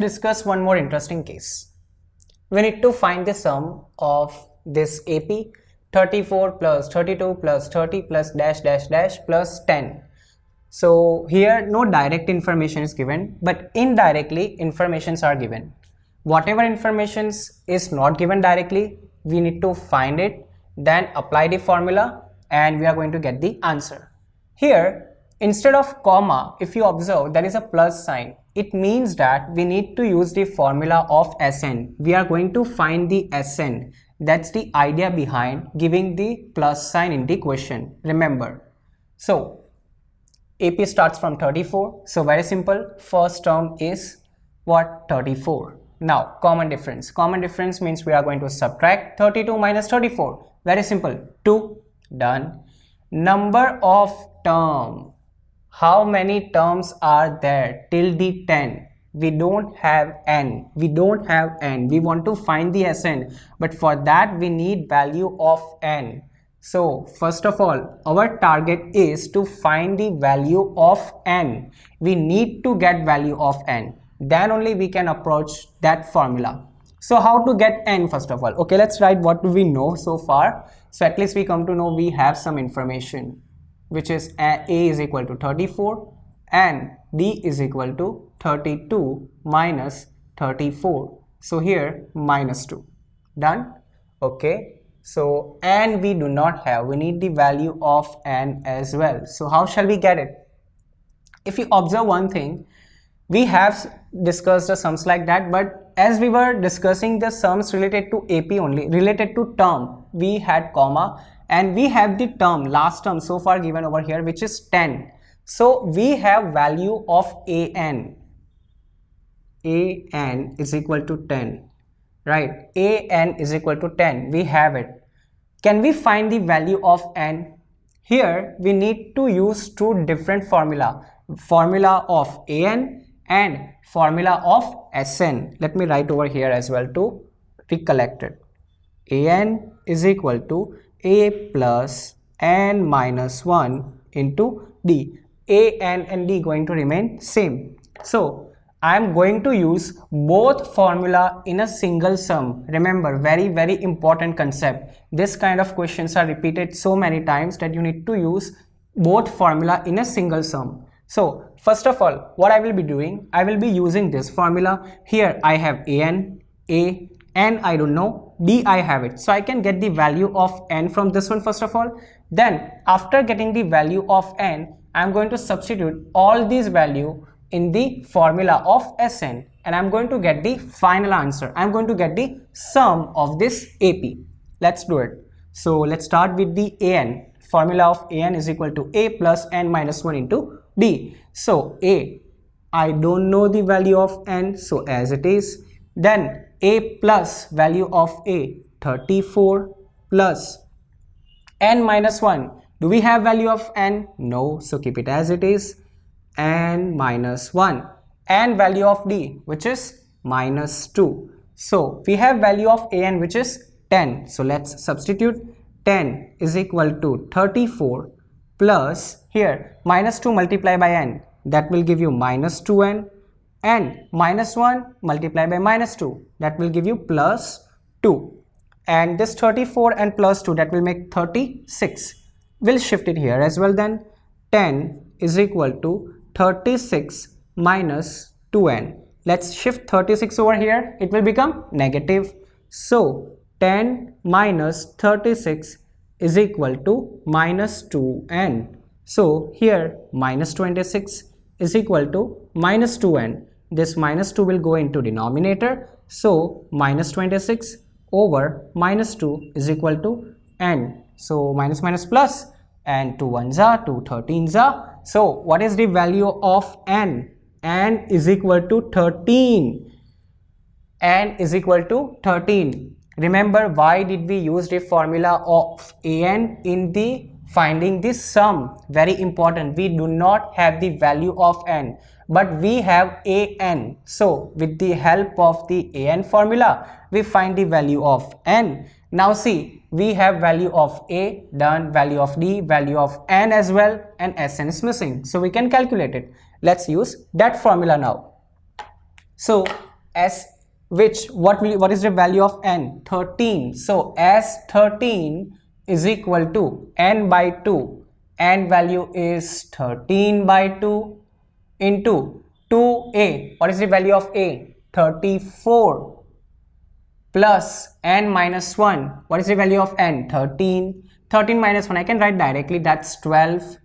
discuss one more interesting case. We need to find the sum of this AP 34 plus 32 plus 30 plus dash dash dash plus 10. So here no direct information is given, but indirectly informations are given. Whatever informations is not given directly, we need to find it, then apply the formula, and we are going to get the answer. Here, instead of comma, if you observe, there is a plus sign. It means that we need to use the formula of Sn. We are going to find the Sn. That's the idea behind giving the plus sign in the question. Remember. So, AP starts from 34. So, very simple. First term is what? 34. Now, common difference. Common difference means we are going to subtract 32 minus 34. Very simple. 2. Done. Number of term. How many terms are there till the 10? We don't have n. We don't have n. We want to find the Sn. But for that, we need value of n. So, first of all, our target is to find the value of n. We need to get value of n. Then only we can approach that formula. So how to get n first of all? Okay, let's write what do we know so far. So at least we come to know we have some information, which is a is equal to 34 and b is equal to 32 minus 34. So here minus 2. Done? Okay. So n we do not have. We need the value of n as well. So how shall we get it? If you observe one thing, we have discussed the sums like that, but as we were discussing the sums related to AP only, related to term, we had comma and we have the term, last term so far given over here, which is 10. So we have value of an. An is equal to 10, right? An is equal to 10. We have it. Can we find the value of n? Here we need to use two different formula of an and formula of Sn. Let me write over here as well to recollect it. An is equal to a plus n minus 1 into d. An and d going to remain same. So I am going to use both formula in a single sum. Remember, very important concept. This kind of questions are repeated so many times that you need to use both formula in a single sum. So first of all, what I will be doing, I will be using this formula. Here I have an, n I don't know, d I have it. So I can get the value of n from this one first of all. Then after getting the value of n, I am going to substitute all these value in the formula of Sn and I am going to get the final answer. I am going to get the sum of this AP. Let's do it. So let's start with the an. Formula of an is equal to a plus n minus 1 into d. So I don't know the value of n, so as it is. Then a plus value of a 34 plus n minus 1. Do we have value of n? No, so keep it as it is. N minus 1 and value of d, which is minus 2. So we have value of an, which is 10. So let's substitute. 10 is equal to 34 plus here minus 2 multiplied by n, that will give you minus 2n, and minus 1 multiplied by minus 2, that will give you plus 2, and this 34 and plus 2, that will make 36. We'll shift it here as well. Then 10 is equal to 36 minus 2n. Let's shift 36 over here, it will become negative. So 10 minus 36 is equal to minus 2n. So here minus 26 is equal to minus 2n. This minus 2 will go into denominator. So minus 26 over minus 2 is equal to n. So minus minus plus, and 2 1s are 2 13s are. So what is the value of n? N is equal to 13. N is equal to 13. Remember, why did we use the formula of an in the finding this sum? Very important. We do not have the value of n, but we have an. So with the help of the an formula, we find the value of n. Now see, we have value of a, done, value of d, value of n as well, and Sn is missing. So we can calculate it. Let's use that formula now. So as what is the value of n? 13. So as 13 is equal to n by 2, n value is 13 by 2 into 2a. What is the value of a? 34 plus n minus 1. What is the value of n? 13. 13 minus 1 I can write directly, that's 12,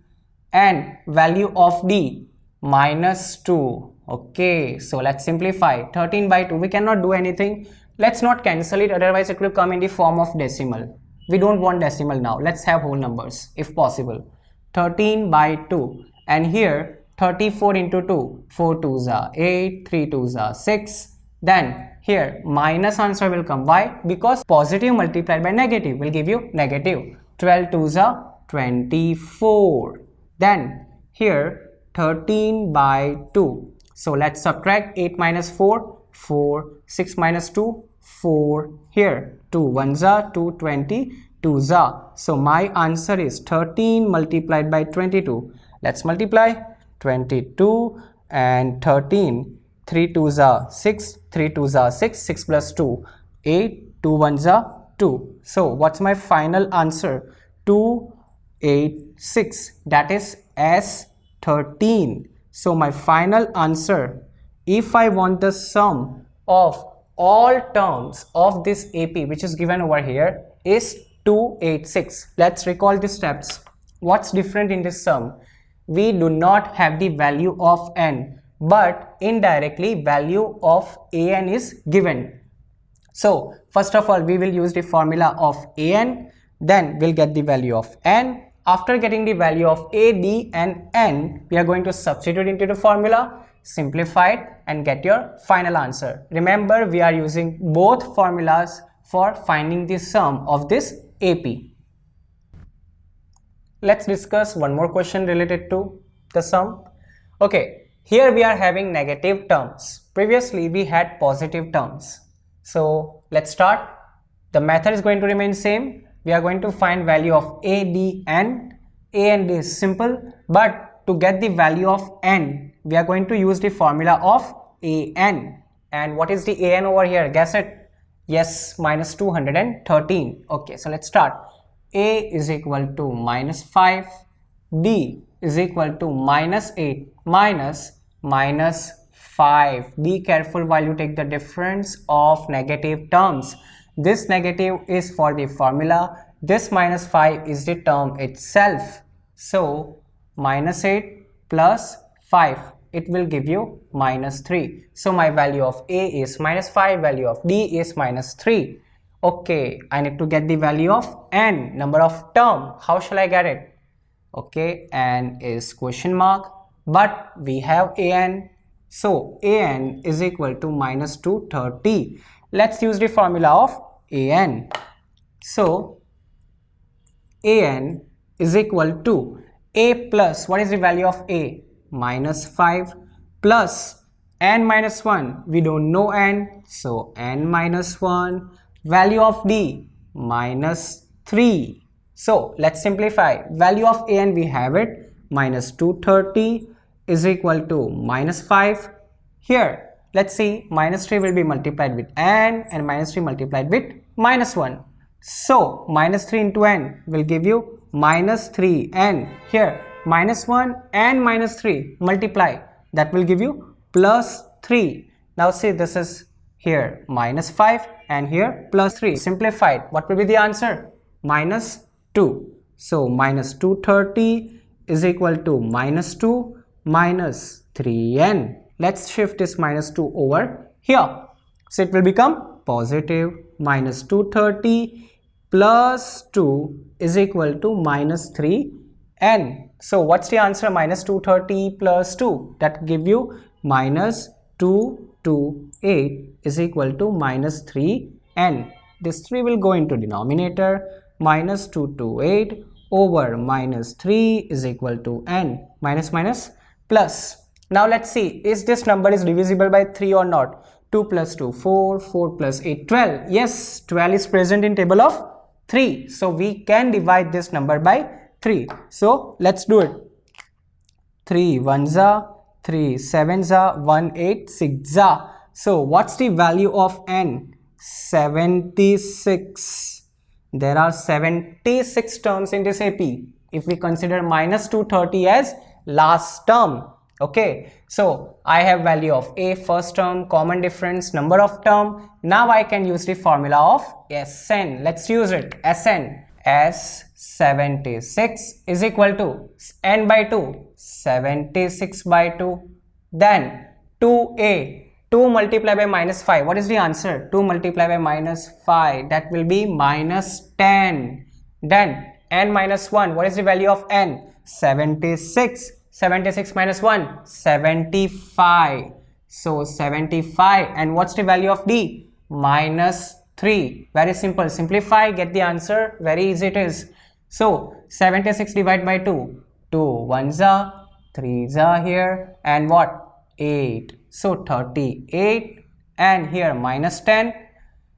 and value of d minus 2. Okay, so let's simplify. 13 by 2, we cannot do anything. Let's not cancel it, otherwise it will come in the form of decimal. We don't want decimal now. Let's have whole numbers if possible. 13 by 2, and here 34 into 2, 4 2s are 8, 3 2s are 6. Then here minus answer will come. Why? Because positive multiplied by negative will give you negative. 12 2s are 24. Then here 13 by 2. So let's subtract 8 minus 4, 4, 6 minus 2, 4. Here 2 1s are 2, 20, 2s are. So my answer is 13 multiplied by 22. Let's multiply 22 and 13. 3 2s are 6, 3 2s are 6, 6 plus 2, 8, 2 1s are 2. So what's my final answer? 286. That is S13. So my final answer, if I want the sum of all terms of this AP which is given over here, is 286. Let's recall the steps. What's different in this sum? We do not have the value of n, but indirectly value of an is given. So first of all we will use the formula of an, then we'll get the value of n. After getting the value of a, d and n, we are going to substitute into the formula, simplify it and get your final answer. Remember, we are using both formulas for finding the sum of this AP. Let's discuss one more question related to the sum. Okay, here we are having negative terms. Previously we had positive terms. So let's start. The method is going to remain same. We are going to find value of a, d and a and d is simple, but to get the value of n, we are going to use the formula of an. And what is the an over here? Guess it. Yes, minus 213. Okay, so let's start. A is equal to minus 5, d is equal to minus 8 minus 5. Be careful while you take the difference of negative terms. This negative is for the formula, this minus 5 is the term itself. So minus 8 plus 5, it will give you minus 3. So my value of a is minus 5, value of d is minus 3. Okay, I need to get the value of n, number of term. How shall I get it? Okay, n is question mark, but we have an. So an is equal to minus 230. Let's use the formula of an. So an is equal to a plus, what is the value of a? Minus 5 plus n minus 1, we don't know n, so n minus 1, value of d minus 3. So let's simplify. Value of an we have it, minus 230 is equal to minus 5. Here let's see, minus 3 will be multiplied with n and minus 3 multiplied with minus 1. So minus 3 into n will give you minus 3n. Here minus 1 and minus 3 multiply, that will give you plus 3. Now see, this is here minus 5 and here plus 3. Simplified, what will be the answer? Minus 2. So minus 230 is equal to minus 2 minus 3n. Let's shift this minus 2 over here. So it will become positive. Minus 230 plus 2 is equal to minus 3n. So what's the answer? Minus 230 plus 2, that give you minus 228 is equal to minus 3n. This 3 will go into denominator. Minus 228 over minus 3 is equal to n. Minus minus plus. Now let's see, is this number is divisible by 3 or not? 2 plus 2, 4, 4 plus 8, 12. Yes, 12 is present in table of 3. So we can divide this number by 3. So let's do it. 3 1s are, 3 7s are, 1 8 6s are. So what's the value of n? 76. There are 76 terms in this AP. If we consider minus 230 as last term, okay, so I have value of a, first term, common difference, number of term. Now I can use the formula of Sn. Let's use it. Sn as 76 is equal to n by 2, 76 by 2, then 2a, 2 multiplied by minus 5. What is the answer? 2 multiplied by minus 5, that will be minus 10. Then n minus 1, what is the value of n? 76. 76 minus 1, 75. So 75, and what's the value of d? Minus 3. Very simple. Simplify, get the answer. Very easy it is. So 76 divided by 2. 2 ones are, 3s are here, and what? 8. So 38, and here minus 10.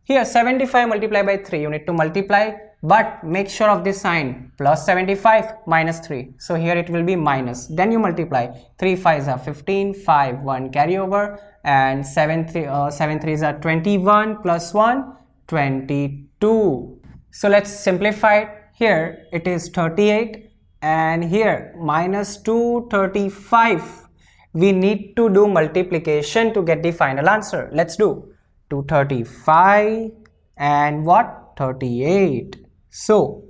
Here 75 multiplied by 3, you need to multiply, but make sure of this sign, plus 75 minus 3. So here it will be minus, then you multiply. 3 5s are 15, 5 1 carry over, and 7 3s are 21 plus 1 22. So let's simplify it. Here it is 38, and here minus 235. We need to do multiplication to get the final answer. Let's do 235 and what? 38. So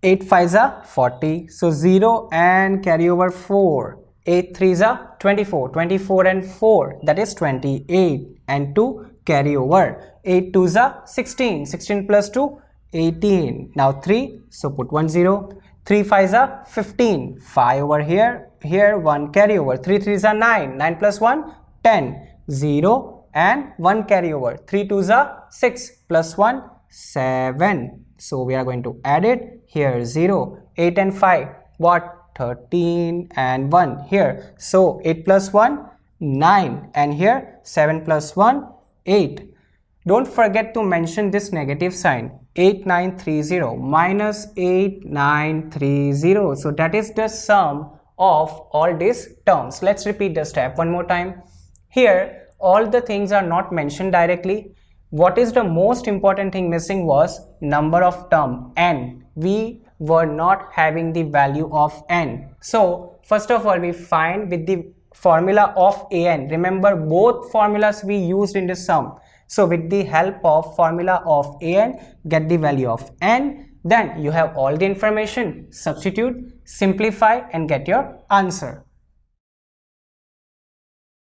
8 5s are 40. So 0 and carry over 4. 8 3s are 24. 24 and 4, that is 28. And 2 carry over. 8 2s are 16. 16 plus 2, 18. Now 3, so put 1 0. 3 5s are 15. 5 over here. Here 1 carry over. 3 3s are 9. 9 plus 1, 10. 0 and 1 carry over. 3 2s are 6 plus 1, 7. So we are going to add it. Here 0. 8 and 5. What? 13 and 1 here. So 8 plus 1, 9. And here 7 plus 1, 8. Don't forget to mention this negative sign. 8930 minus 8930. So that is the sum of all these terms. Let's repeat the step one more time. Here all the things are not mentioned directly. What is the most important thing missing was number of term, n. We were not having the value of n. So first of all we find with the formula of an. Remember both formulas we used in this sum. So with the help of formula of an, get the value of n. Then you have all the information. Substitute, simplify and get your answer.